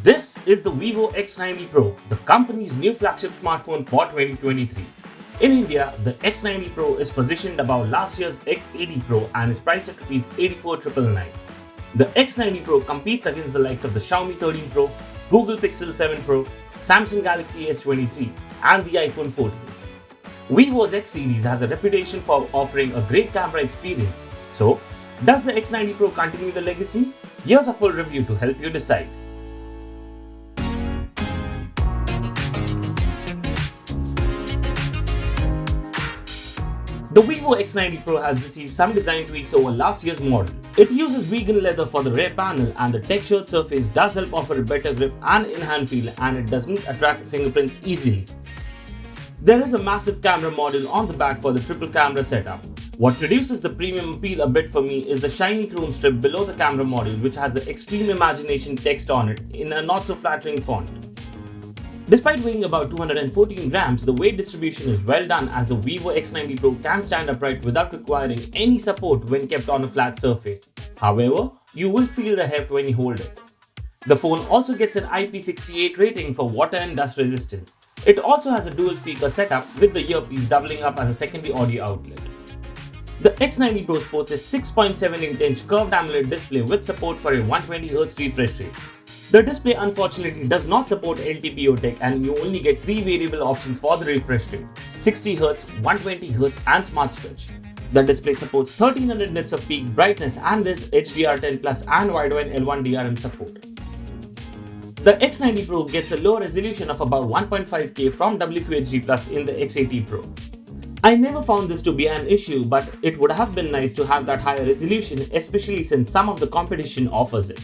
This is the Vivo X90 Pro, the company's new flagship smartphone for 2023. In India, the X90 Pro is positioned above last year's X80 Pro and is priced at Rs 84,999. The X90 Pro competes against the likes of the Xiaomi 13 Pro, Google Pixel 7 Pro, Samsung Galaxy S23 and the iPhone 14. Vivo's X series has a reputation for offering a great camera experience. So, does the X90 Pro continue the legacy? Here's a full review to help you decide. The Vivo X90 Pro has received some design tweaks over last year's model. It uses vegan leather for the rear panel and the textured surface does help offer a better grip and in-hand feel, and it doesn't attract fingerprints easily. There is a massive camera module on the back for the triple camera setup. What reduces the premium appeal a bit for me is the shiny chrome strip below the camera module, which has the Extreme Imagination text on it in a not so flattering font. Despite weighing about 214 grams, the weight distribution is well done as the Vivo X90 Pro can stand upright without requiring any support when kept on a flat surface. However, you will feel the heft when you hold it. The phone also gets an IP68 rating for water and dust resistance. It also has a dual speaker setup with the earpiece doubling up as a secondary audio outlet. The X90 Pro sports a 6.7-inch curved AMOLED display with support for a 120Hz refresh rate. The display unfortunately does not support LTPO tech and you only get 3 variable options for the refresh rate: 60Hz, 120Hz and Smart Switch. The display supports 1300 nits of peak brightness and this HDR10 Plus and wideband L1 DRM support. The X90 Pro gets a low resolution of about 1.5K from WQHD Plus in the X80 Pro. I never found this to be an issue, but it would have been nice to have that higher resolution, especially since some of the competition offers it.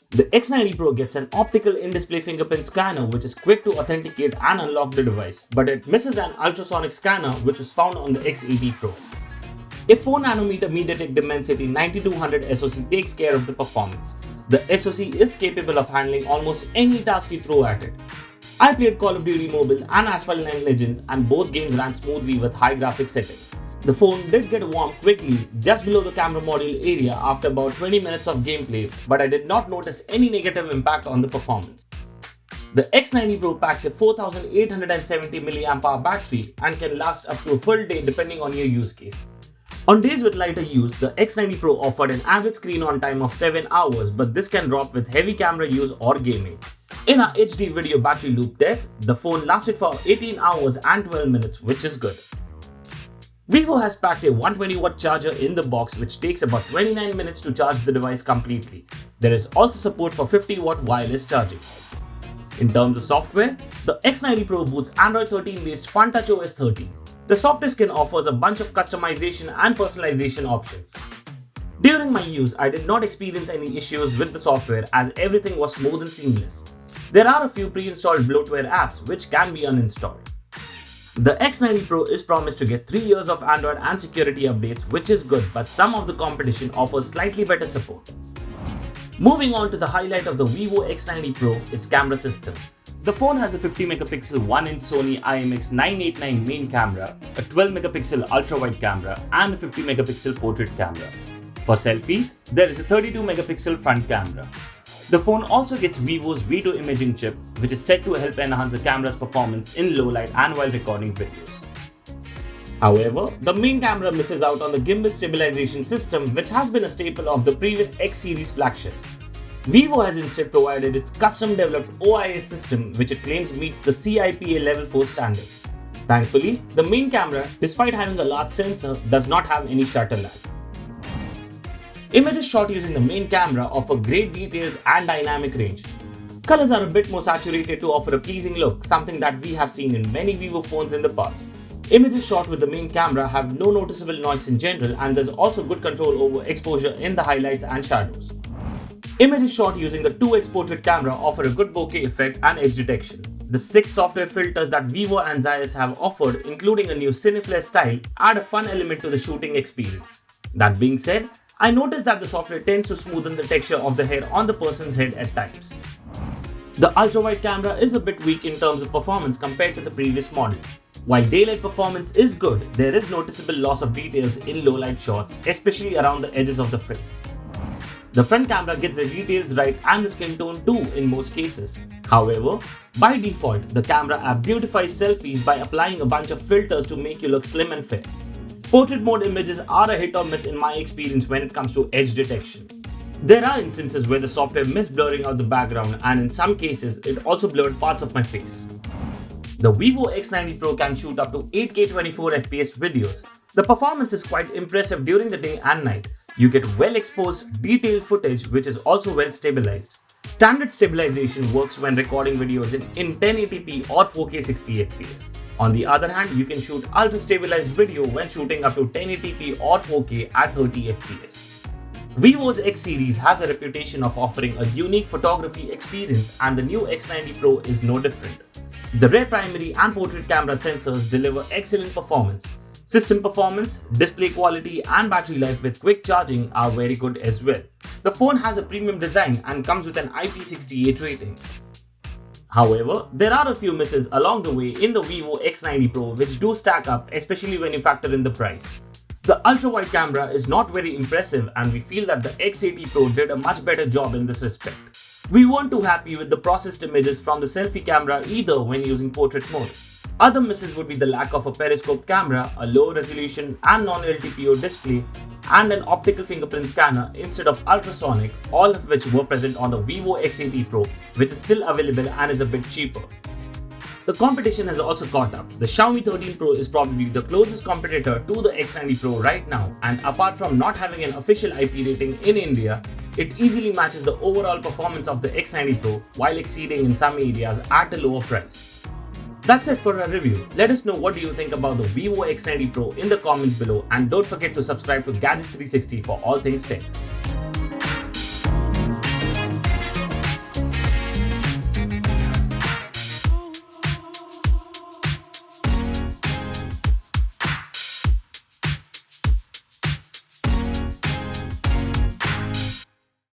The X90 Pro gets an optical in-display fingerprint scanner which is quick to authenticate and unlock the device, but it misses an ultrasonic scanner which was found on the X80 Pro. A 4nm MediaTek Dimensity 9200 SoC takes care of the performance. The SoC is capable of handling almost any task you throw at it. I played Call of Duty Mobile and Asphalt 9 Legends and both games ran smoothly with high graphics settings. The phone did get warm quickly just below the camera module area after about 20 minutes of gameplay, but I did not notice any negative impact on the performance. The X90 Pro packs a 4870 mAh battery and can last up to a full day depending on your use case. On days with lighter use, the X90 Pro offered an average screen on time of 7 hours, but this can drop with heavy camera use or gaming. In our HD video battery loop test, the phone lasted for 18 hours and 12 minutes, which is good. Vivo has packed a 120-watt charger in the box which takes about 29 minutes to charge the device completely. There is also support for 50-watt wireless charging. In terms of software, the X90 Pro boots Android 13 based FunTouchOS 13. The software skin offers a bunch of customization and personalization options. During my use, I did not experience any issues with the software as everything was smooth and seamless. There are a few pre-installed bloatware apps which can be uninstalled. The X90 Pro is promised to get 3 years of Android and security updates, which is good, but some of the competition offers slightly better support. Moving on to the highlight of the Vivo X90 Pro, its camera system. The phone has a 50MP 1-inch Sony IMX989 main camera, a 12MP ultra-wide camera and a 50MP portrait camera. For selfies, there is a 32MP front camera. The phone also gets Vivo's V2 imaging chip, which is said to help enhance the camera's performance in low light and while recording videos. However, the main camera misses out on the gimbal stabilization system, which has been a staple of the previous X series flagships. Vivo has instead provided its custom-developed OIS system, which it claims meets the CIPA Level 4 standards. Thankfully, the main camera, despite having a large sensor, does not have any shutter lag. Images shot using the main camera offer great details and dynamic range. Colors are a bit more saturated to offer a pleasing look, something that we have seen in many Vivo phones in the past. Images shot with the main camera have no noticeable noise in general, and there's also good control over exposure in the highlights and shadows. Images shot using the 2x portrait camera offer a good bokeh effect and edge detection. The 6 software filters that Vivo and Zeiss have offered, including a new Cineflare style, add a fun element to the shooting experience. That being said, I noticed that the software tends to smoothen the texture of the hair on the person's head at times. The ultra-wide camera is a bit weak in terms of performance compared to the previous model. While daylight performance is good, there is noticeable loss of details in low light shots, especially around the edges of the frame. The front camera gets the details right and the skin tone too in most cases. However, by default, the camera app beautifies selfies by applying a bunch of filters to make you look slim and fit. Portrait mode images are a hit or miss in my experience when it comes to edge detection. There are instances where the software missed blurring out the background, and in some cases, it also blurred parts of my face. The Vivo X90 Pro can shoot up to 8K 24fps videos. The performance is quite impressive during the day and night. You get well exposed, detailed footage which is also well stabilized. Standard stabilization works when recording videos in 1080p or 4K 60fps. On the other hand, you can shoot ultra stabilized video when shooting up to 1080p or 4K at 30fps. Vivo's X series has a reputation of offering a unique photography experience, and the new X90 Pro is no different. The rear primary and portrait camera sensors deliver excellent performance. System performance, display quality and battery life with quick charging are very good as well. The phone has a premium design and comes with an IP68 rating. However, there are a few misses along the way in the Vivo X90 Pro which do stack up, especially when you factor in the price. The ultra-wide camera is not very impressive, and we feel that the X80 Pro did a much better job in this respect. We weren't too happy with the processed images from the selfie camera either when using portrait mode. Other misses would be the lack of a periscope camera, a low resolution and non-LTPO display, and an optical fingerprint scanner instead of ultrasonic, all of which were present on the Vivo X80 Pro, which is still available and is a bit cheaper. The competition has also caught up. The Xiaomi 13 Pro is probably the closest competitor to the X90 Pro right now, and apart from not having an official IP rating in India, it easily matches the overall performance of the X90 Pro while exceeding in some areas at a lower price. That's it for our review. Let us know what do you think about the Vivo X90 Pro in the comments below, and don't forget to subscribe to Gadgets 360 for all things tech.